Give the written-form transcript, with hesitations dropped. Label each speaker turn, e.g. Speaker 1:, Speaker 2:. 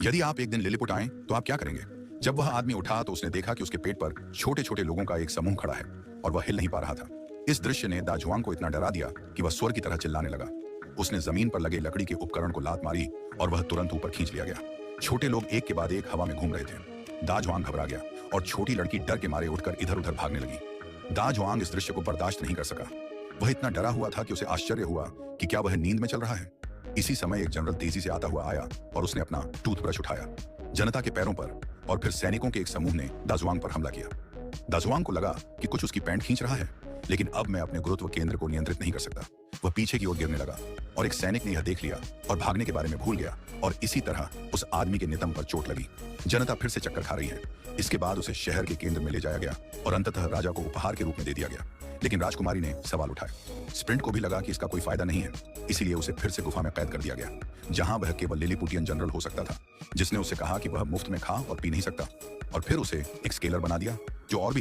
Speaker 1: यदि आप एक दिन लिलीपुट आए तो आप क्या करेंगे? जब वह आदमी उठा तो उसने देखा कि उसके पेट पर छोटे छोटे लोगों का एक समूह खड़ा है और वह हिल नहीं पा रहा था। इस दृश्य ने दाजुआंग को इतना डरा दिया कि वह स्वर की तरह चिल्लाने लगा। उसने जमीन पर लगे लकड़ी के उपकरण को लात मारी और वह तुरंत ऊपर खींच लिया गया। छोटे लोग एक के बाद एक हवा में घूम रहे थे। दाजुआंग घबरा गया और छोटी लड़की डर के मारे उठकर इधर उधर भागने लगी। दाजुआंग इस दृश्य को बर्दाश्त नहीं कर सका। वह इतना डरा हुआ था कि उसे आश्चर्य हुआ कि क्या वह नींद में चल रहा है। इसी समय एक जनरल तेजी से आता हुआ आया और उसने अपना टूथब्रश उठाया। जनता के पैरों पर और फिर सैनिकों के एक समूह ने दाजुआंग पर हमला किया। दाजुआंग को लगा कि कुछ उसकी पैंट खींच रहा है, लेकिन अब मैं अपने गुरुत्व केंद्र को नियंत्रित नहीं कर सकता। वह पीछे की ओर गिरने लगा और एक सैनिक ने यह देख लिया और भागने के बारे में भूल गया और इसी तरह उस आदमी के नितंब पर चोट लगी। जनता फिर से चक्कर खा रही है। इसके बाद उसे शहर के केंद्र में ले जाया गया और अंततः राजा को उपहार के रूप में दे दिया गया। लेकिन राजकुमारी ने सवाल उठाए। स्प्रिंट को भी लगा कि इसका कोई फायदा नहीं है, इसीलिए उसे फिर से गुफा में कैद कर दिया गया, जहां वह केवल लिलीपुटियन जनरल हो सकता था, जिसने उसे कहा कि वह मुफ्त में खा और पी नहीं सकता। और फिर उसे एक स्केलर बना दिया जो और भी